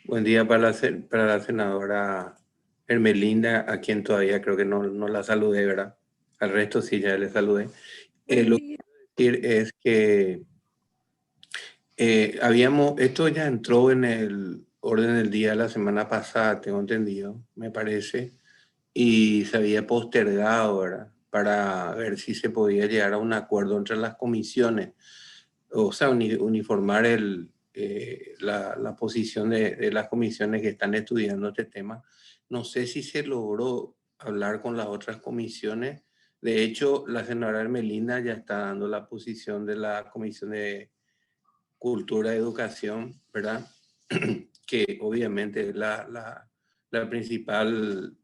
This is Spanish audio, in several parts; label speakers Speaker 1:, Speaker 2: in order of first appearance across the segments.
Speaker 1: Buen día para para la senadora Hermelinda, a quien todavía creo que no la saludé, ¿verdad? Al resto sí ya le saludé.
Speaker 2: Buen
Speaker 1: Lo que
Speaker 2: día.
Speaker 1: quiero decir es que esto ya entró en el orden del día la semana pasada, tengo entendido, me parece, y se había postergado, ¿verdad? Para ver si se podía llegar a un acuerdo entre las comisiones, o sea, uniformar la posición de las comisiones que están estudiando este tema. No sé si se logró hablar con las otras comisiones. De hecho, la senadora Hermelinda ya está dando la posición de la Comisión de Cultura y Educación, ¿verdad? Que obviamente es la principal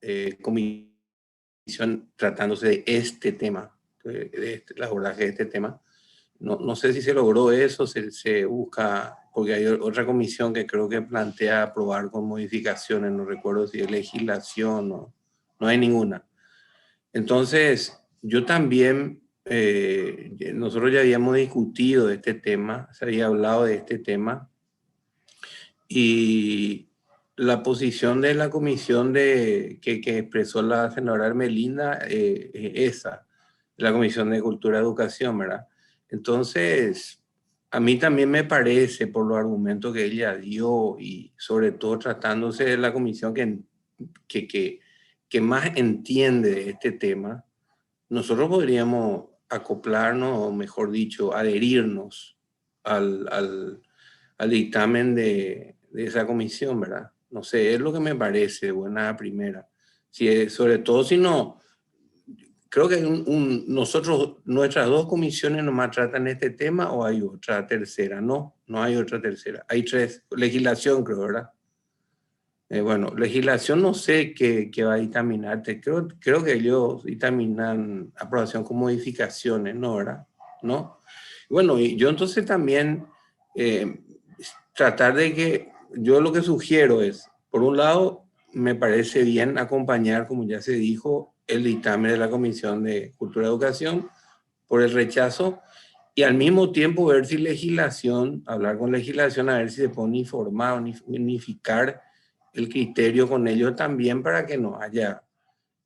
Speaker 1: comisión tratándose de este tema, el abordaje de este tema. No sé si se logró eso, se busca, porque hay otra comisión que creo que plantea aprobar con modificaciones, no recuerdo si es legislación o no hay ninguna. Entonces, yo también, nosotros ya habíamos discutido este tema, se había hablado de este tema y la posición de la comisión que expresó la senadora Hermelinda es esa, la Comisión de Cultura y Educación, ¿verdad? Entonces, a mí también me parece, por los argumentos que ella dio y sobre todo tratándose de la comisión que, que, que más entiende de este tema, nosotros podríamos acoplarnos, o mejor dicho, adherirnos al dictamen de esa comisión, ¿verdad? No sé, es lo que me parece buena primera. Sobre todo si no, creo que nosotros, nuestras dos comisiones nomás tratan este tema o hay otra tercera. No hay otra tercera. Hay tres, legislación creo, ¿verdad? Bueno, legislación no sé qué va a dictaminar. Creo que ellos dictaminan aprobación con modificaciones, ¿no? ¿Verdad? ¿No? Bueno, y yo entonces también eh, tratar de que, yo lo que sugiero es, por un lado, me parece bien acompañar, como ya se dijo, el dictamen de la Comisión de Cultura y Educación por el rechazo y al mismo tiempo ver si legislación, hablar con legislación, a ver si se puede uniformar, unificar el criterio con ellos también para que no haya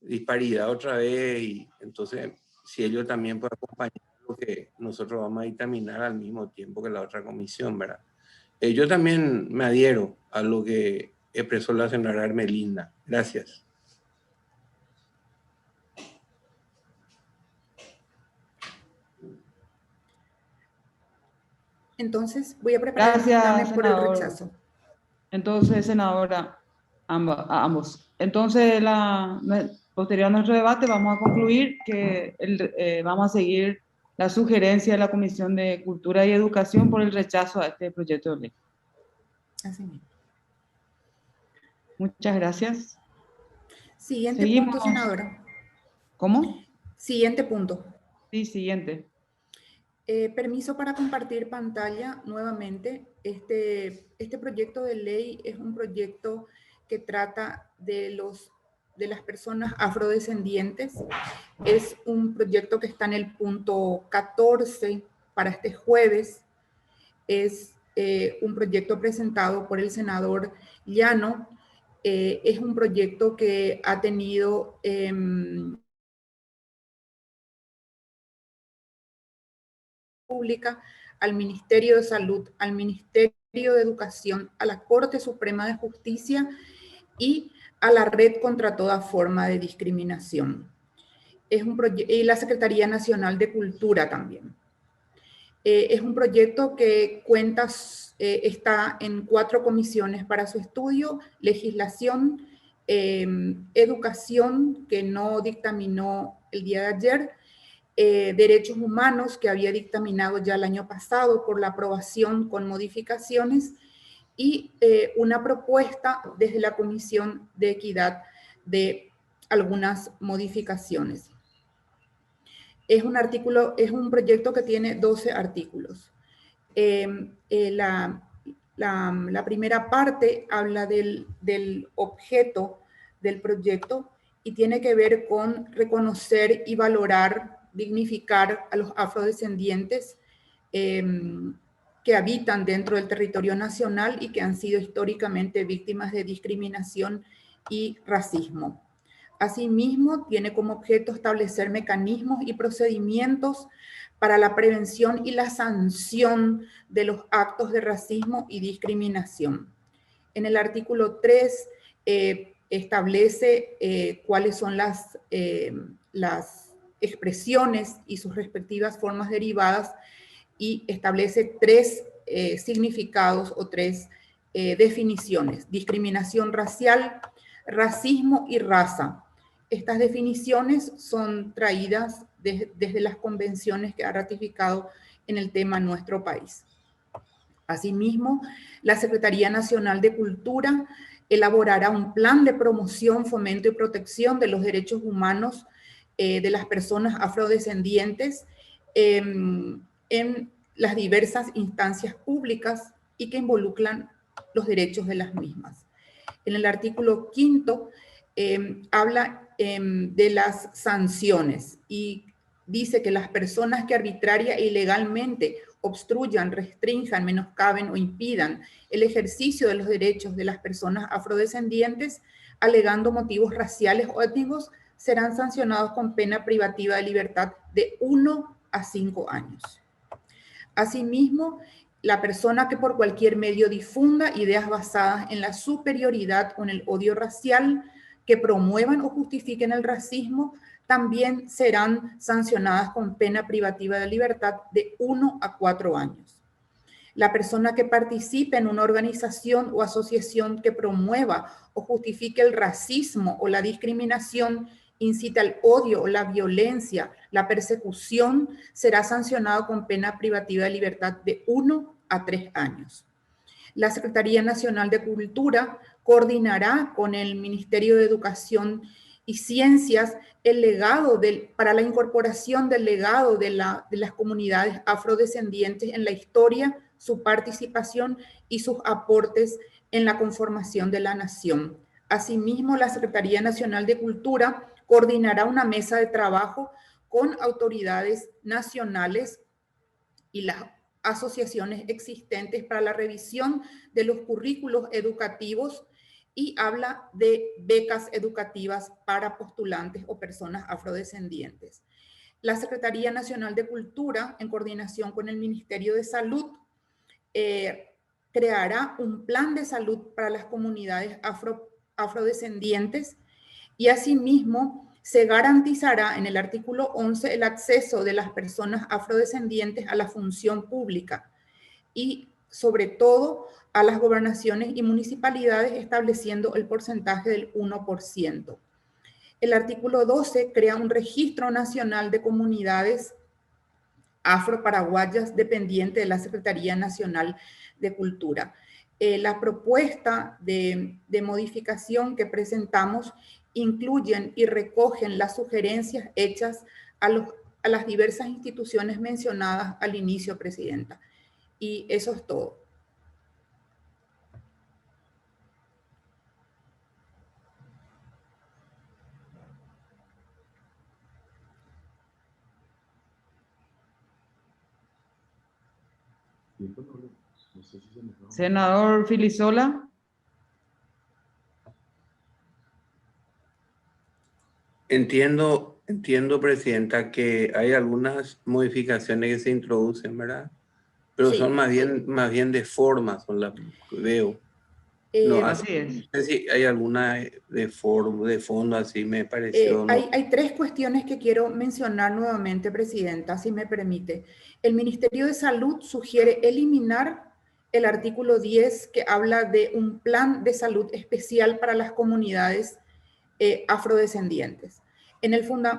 Speaker 1: disparidad otra vez y entonces si ellos también pueden acompañar lo que nosotros vamos a dictaminar al mismo tiempo que la otra comisión, ¿verdad? Yo también me adhiero a lo que expresó la senadora Hermelinda. Gracias.
Speaker 2: Entonces voy a preparar el
Speaker 3: Gracias,
Speaker 2: dictamen por el
Speaker 3: senador.
Speaker 2: rechazo.
Speaker 3: Entonces, senadora, a ambos. Entonces, posterior a nuestro debate, vamos a concluir que vamos a seguir la sugerencia de la Comisión de Cultura y Educación por el rechazo a este proyecto de ley.
Speaker 2: Así mismo.
Speaker 3: Muchas gracias.
Speaker 2: Siguiente
Speaker 3: Seguimos.
Speaker 2: punto, senadora.
Speaker 3: ¿Cómo?
Speaker 2: Siguiente punto.
Speaker 3: Sí, siguiente.
Speaker 2: Permiso para compartir pantalla nuevamente. Este proyecto de ley es un proyecto que trata de las personas afrodescendientes. Es un proyecto que está en el punto 14 para este jueves. Es un proyecto presentado por el senador Llano. Es un proyecto que ha tenido Pública, al Ministerio de Salud, al Ministerio de Educación, a la Corte Suprema de Justicia y a la Red contra toda forma de discriminación. Y la Secretaría Nacional de Cultura también. Es un proyecto que está en 4 comisiones para su estudio: legislación, educación, que no dictaminó el día de ayer, derechos humanos, que había dictaminado ya el año pasado por la aprobación con modificaciones, y una propuesta desde la Comisión de Equidad de algunas modificaciones. Es un proyecto que tiene 12 artículos. La primera parte habla del objeto del proyecto y tiene que ver con reconocer y valorar, dignificar a los afrodescendientes que habitan dentro del territorio nacional y que han sido históricamente víctimas de discriminación y racismo. Asimismo, tiene como objeto establecer mecanismos y procedimientos para la prevención y la sanción de los actos de racismo y discriminación. En el artículo 3 establece cuáles son las expresiones y sus respectivas formas derivadas y establece 3 significados o 3 definiciones: discriminación racial, racismo y raza. Estas definiciones son traídas desde las convenciones que ha ratificado en el tema nuestro país. Asimismo, la Secretaría Nacional de Cultura elaborará un plan de promoción, fomento y protección de los derechos humanos de las personas afrodescendientes en las diversas instancias públicas y que involucran los derechos de las mismas. En el artículo 5 habla de las sanciones y dice que las personas que arbitraria e ilegalmente obstruyan, restrinjan, menoscaben o impidan el ejercicio de los derechos de las personas afrodescendientes, alegando motivos raciales o étnicos, serán sancionados con pena privativa de libertad de 1 a 5 años. Asimismo, la persona que por cualquier medio difunda ideas basadas en la superioridad o en el odio racial, que promuevan o justifiquen el racismo, también serán sancionadas con pena privativa de libertad de 1 a 4 años. La persona que participe en una organización o asociación que promueva o justifique el racismo o la discriminación, incita al odio o la violencia, la persecución, será sancionado con pena privativa de libertad de 1 a 3 años. La Secretaría Nacional de Cultura coordinará con el Ministerio de Educación y Ciencias el legado para la incorporación del legado de las comunidades afrodescendientes en la historia, su participación y sus aportes en la conformación de la nación. Asimismo, la Secretaría Nacional de Cultura coordinará una mesa de trabajo con autoridades nacionales y las asociaciones existentes para la revisión de los currículos educativos y habla de becas educativas para postulantes o personas afrodescendientes. La Secretaría Nacional de Cultura, en coordinación con el Ministerio de Salud, creará un plan de salud para las comunidades afrodescendientes y asimismo se garantizará en el artículo 11 el acceso de las personas afrodescendientes a la función pública y sobre todo a las gobernaciones y municipalidades, estableciendo el porcentaje del 1%. El artículo 12 crea un registro nacional de comunidades afroparaguayas dependiente de la Secretaría Nacional de Cultura. La propuesta de modificación que presentamos incluyen y recogen las sugerencias hechas a las diversas instituciones mencionadas al inicio, Presidenta. Y eso es todo.
Speaker 3: Senador Filisola.
Speaker 1: Entiendo, Presidenta, que hay algunas modificaciones que se introducen, ¿verdad? Pero
Speaker 2: sí,
Speaker 1: son más bien de forma, son las que veo. No,
Speaker 3: así es.
Speaker 1: No sé si hay alguna de fondo, así me pareció.
Speaker 2: Hay 3 cuestiones que quiero mencionar nuevamente, Presidenta, si me permite. El Ministerio de Salud sugiere eliminar el artículo 10 que habla de un plan de salud especial para las comunidades afrodescendientes.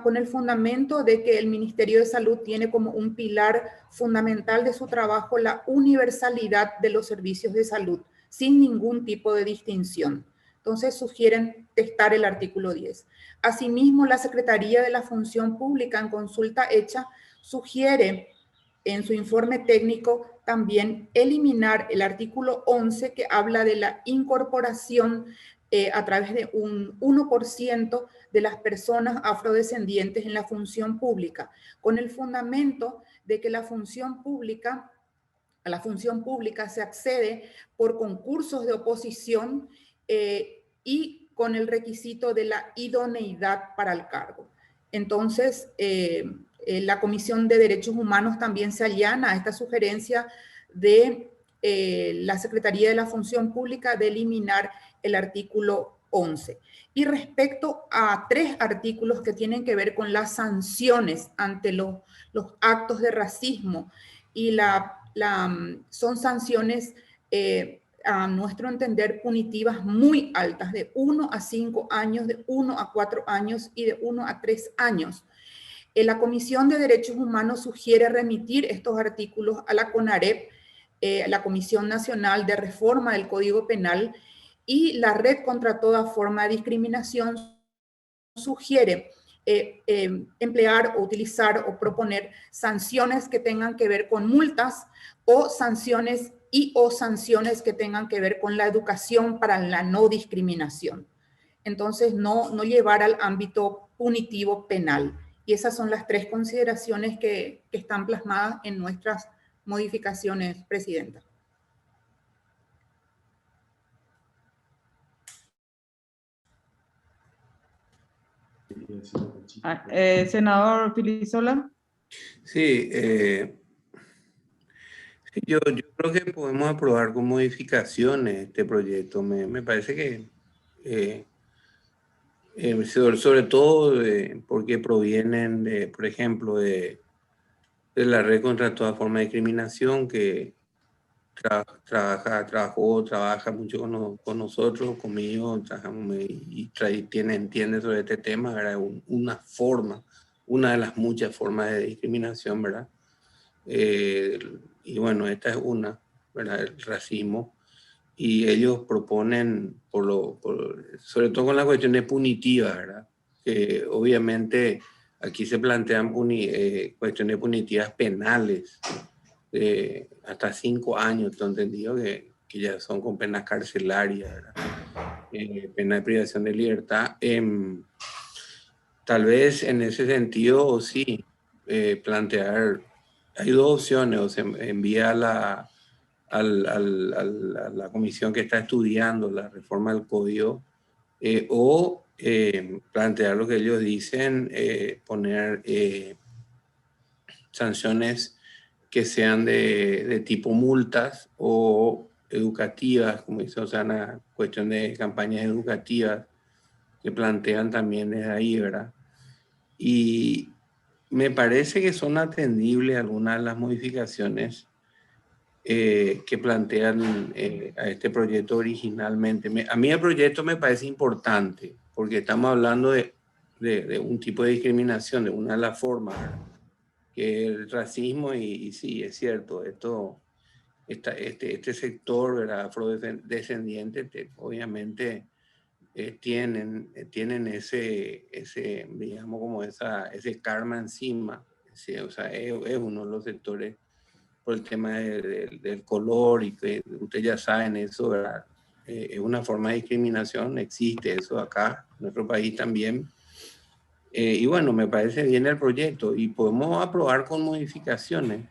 Speaker 2: Con el fundamento de que el Ministerio de Salud tiene como un pilar fundamental de su trabajo la universalidad de los servicios de salud, sin ningún tipo de distinción. Entonces sugieren testar el artículo 10. Asimismo, la Secretaría de la Función Pública, en consulta hecha, sugiere en su informe técnico también eliminar el artículo 11 que habla de la incorporación a través de un 1% de las personas afrodescendientes en la función pública, con el fundamento de que la función pública a la función pública se accede por concursos de oposición y con el requisito de la idoneidad para el cargo. Entonces, la Comisión de Derechos Humanos también se allana a esta sugerencia de la Secretaría de la Función Pública de eliminar el artículo 11. Y respecto a 3 artículos que tienen que ver con las sanciones ante los actos de racismo, y son sanciones, a nuestro entender, punitivas muy altas, de 1 a 5 años, de 1 a 4 años y de 1 a 3 años. La Comisión de Derechos Humanos sugiere remitir estos artículos a la CONAREP, la Comisión Nacional de Reforma del Código Penal, y la Red contra toda forma de discriminación sugiere emplear o utilizar o proponer sanciones que tengan que ver con multas o sanciones que tengan que ver con la educación para la no discriminación. Entonces, no llevar al ámbito punitivo penal. Y esas son las 3 consideraciones que están plasmadas en nuestras modificaciones, Presidenta.
Speaker 3: Senador Filisola.
Speaker 1: Sí, yo creo que podemos aprobar con modificaciones este proyecto. Me parece que, sobre todo porque provienen, por ejemplo, de la Red contra toda forma de discriminación, que trabaja mucho con nosotros, conmigo, trabajamos y entiende sobre este tema, ¿verdad? Una de las muchas formas de discriminación, ¿verdad? Y bueno, esta es una, ¿verdad? El racismo. Y ellos proponen, sobre todo con la cuestión de punitiva, ¿verdad? Que obviamente aquí se plantean cuestiones punitivas penales, hasta 5 años, tengo entendido que ya son con penas carcelarias, ¿verdad? Pena de privación de libertad. Tal vez en ese sentido, sí, plantear, hay 2 opciones: o se envía a la comisión que está estudiando la reforma del código, o plantear lo que ellos dicen, poner sanciones que sean de tipo multas o educativas, como dice, o sea, una cuestión de campañas educativas que plantean también desde ahí, ¿verdad? Y me parece que son atendibles algunas de las modificaciones que plantean a este proyecto originalmente. A mí el proyecto me parece importante porque estamos hablando de un tipo de discriminación, de una de las formas, ¿verdad? Que el racismo, y sí, es cierto, este sector, ¿verdad?, afrodescendiente, obviamente tienen ese, digamos, como ese karma encima. Sí, o sea, es uno de los sectores por el tema del color, y que ustedes ya saben eso, ¿verdad? Es una forma de discriminación, existe eso acá, en nuestro país también. Y bueno, me parece bien el proyecto y podemos aprobar con modificaciones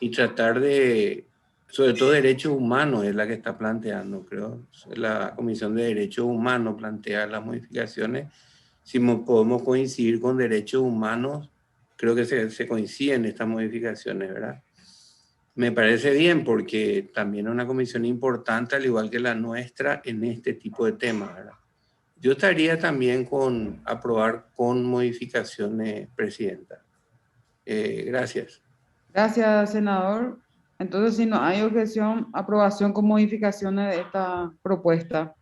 Speaker 1: y tratar de, sobre todo derechos humanos es la que está planteando, creo. La Comisión de Derechos Humanos plantea las modificaciones. Si podemos coincidir con derechos humanos, creo que se coinciden estas modificaciones, ¿verdad? Me parece bien porque también es una comisión importante, al igual que la nuestra, en este tipo de temas, ¿verdad? Yo estaría también con aprobar con modificaciones, Presidenta. Gracias.
Speaker 3: Gracias, senador. Entonces, si no hay objeción, aprobación con modificaciones de esta propuesta.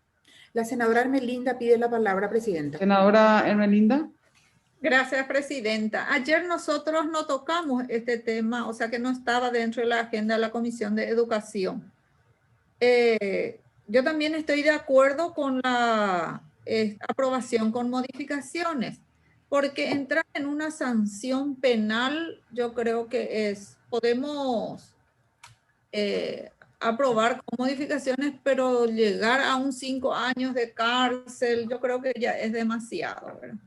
Speaker 2: La senadora Ermelinda pide la palabra, Presidenta.
Speaker 3: Senadora Ermelinda.
Speaker 4: Gracias, Presidenta. Ayer nosotros no tocamos este tema, o sea que no estaba dentro de la agenda de la Comisión de Educación. Yo también estoy de acuerdo con la aprobación con modificaciones, porque entrar en una sanción penal, yo creo que podemos aprobar con modificaciones, pero llegar a un 5 años de cárcel, yo creo que ya es demasiado, ¿verdad?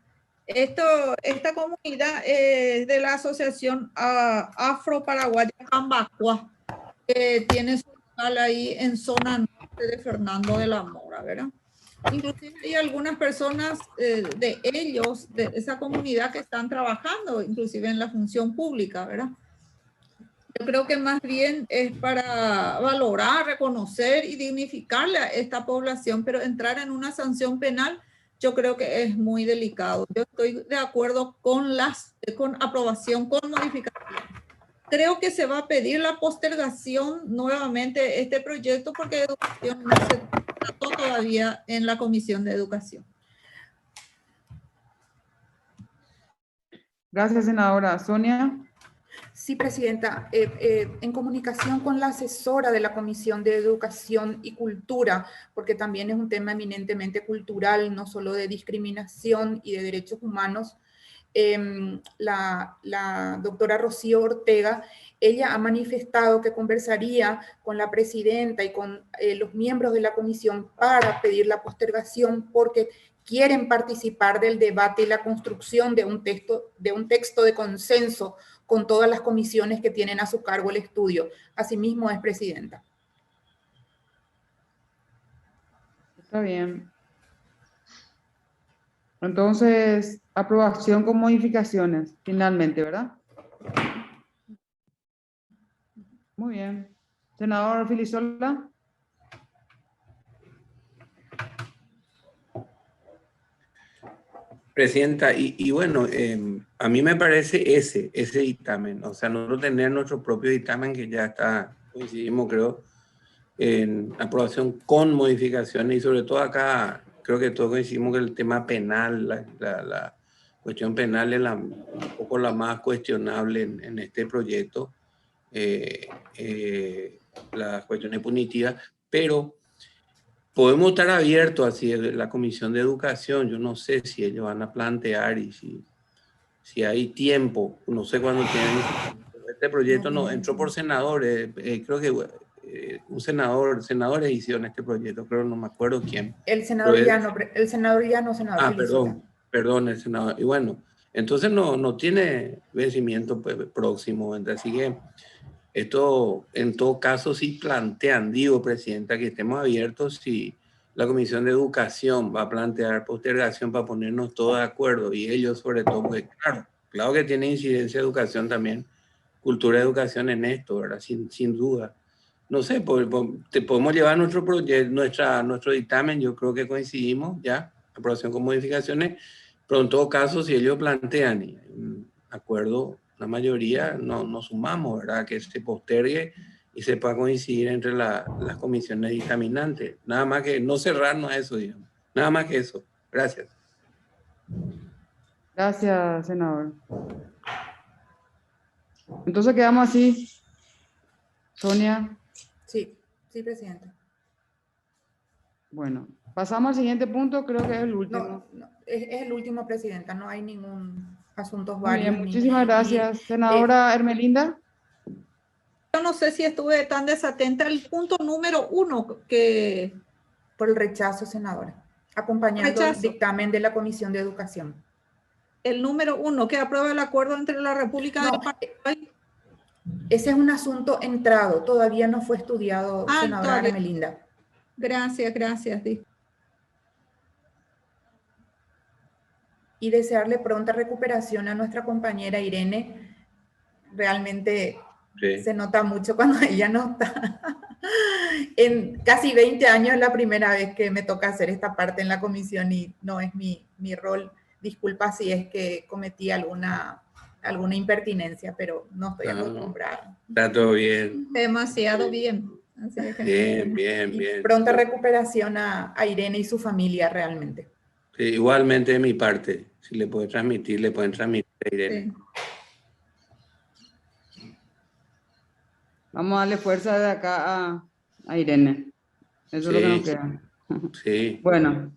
Speaker 4: Esta comunidad es de la Asociación Afro-Paraguaya Cambacua. que tiene su local ahí en zona norte de Fernando de la Mora, ¿verdad? Inclusive hay algunas personas de ellos, de esa comunidad, que están trabajando, inclusive en la función pública, ¿verdad? Yo creo que más bien es para valorar, reconocer y dignificarle a esta población, pero entrar en una sanción penal yo creo que es muy delicado. Yo estoy de acuerdo con aprobación, con modificación. Creo que se va a pedir la postergación nuevamente de este proyecto porque educación no se trató todavía en la Comisión de Educación.
Speaker 3: Gracias, senadora. Sonia.
Speaker 2: Sí, presidenta. En comunicación con la asesora de la Comisión de Educación y Cultura, porque también es un tema eminentemente cultural, no solo de discriminación y de derechos humanos, la doctora Rocío Ortega, ella ha manifestado que conversaría con la presidenta y con los miembros de la comisión para pedir la postergación porque quieren participar del debate y la construcción de un texto de consenso con todas las comisiones que tienen a su cargo el estudio. Asimismo es presidenta.
Speaker 3: Está bien. Entonces, aprobación con modificaciones, finalmente, ¿verdad? Muy bien. Senador Filisola.
Speaker 1: Presidenta, y bueno, a mí me parece ese dictamen, o sea, nosotros tener nuestro propio dictamen que ya está, coincidimos creo, en aprobación con modificaciones y sobre todo acá creo que todos coincidimos que el tema penal, la cuestión penal es un poco la más cuestionable en este proyecto, las cuestiones punitivas, pero podemos estar abiertos así la Comisión de Educación. Yo no sé si ellos van a plantear y si hay tiempo, no sé cuándo tienen. Este proyecto no entró por senadores, creo que un senadores hicieron este proyecto, creo, no me acuerdo quién.
Speaker 2: El senador Llano, senador.
Speaker 1: Perdón, el senador. Y bueno, entonces no tiene vencimiento próximo, así que esto, en todo caso, sí plantean, digo, presidenta, que estemos abiertos si la Comisión de Educación va a plantear postergación para ponernos todos de acuerdo, y ellos sobre todo, porque claro que tiene incidencia educación también, cultura de educación en esto, ¿verdad? Sin duda. No sé, te podemos llevar nuestro proyecto, nuestro dictamen, yo creo que coincidimos ya, aprobación con modificaciones, pero en todo caso, si ellos plantean y acuerdo, la mayoría nos sumamos, ¿verdad? Que se postergue y se pueda coincidir entre las comisiones dictaminantes. Nada más que no cerrarnos a eso, digamos. Nada más que eso. Gracias.
Speaker 3: Gracias, senador. Entonces quedamos así. Sonia.
Speaker 2: Sí, presidenta.
Speaker 3: Bueno, pasamos al siguiente punto, creo que es el último.
Speaker 2: No, es el último, presidenta, no hay ningún asunto
Speaker 3: Muy
Speaker 2: válido.
Speaker 3: bien, muchísimas gracias. Senadora Hermelinda.
Speaker 4: Yo no sé si estuve tan desatenta al punto número 1 que...
Speaker 2: Por el rechazo, senadora, acompañando el dictamen de la Comisión de Educación.
Speaker 4: El número 1, que aprueba el acuerdo entre la República de Paraguay.
Speaker 2: Ese es un asunto entrado, todavía no fue estudiado, senadora Hermelinda.
Speaker 4: Gracias.
Speaker 2: Y desearle pronta recuperación a nuestra compañera Irene. Realmente se nota mucho cuando ella no está. En casi 20 años es la primera vez que me toca hacer esta parte en la comisión y no es mi rol. Disculpa si es que cometí alguna impertinencia, pero no estoy acostumbrada.
Speaker 1: Está todo bien.
Speaker 4: Demasiado bien.
Speaker 1: Bien.
Speaker 2: Pronta recuperación a Irene y su familia realmente.
Speaker 1: Sí, igualmente de mi parte, si le pueden transmitir a Irene.
Speaker 3: Sí. Vamos a darle fuerza de acá a Irene. Eso es lo que nos queda.
Speaker 1: Sí.
Speaker 3: Bueno,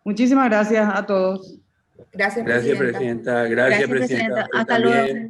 Speaker 3: muchísimas gracias a todos.
Speaker 2: Gracias,
Speaker 1: presidenta. Gracias, presidenta.
Speaker 5: Hasta luego.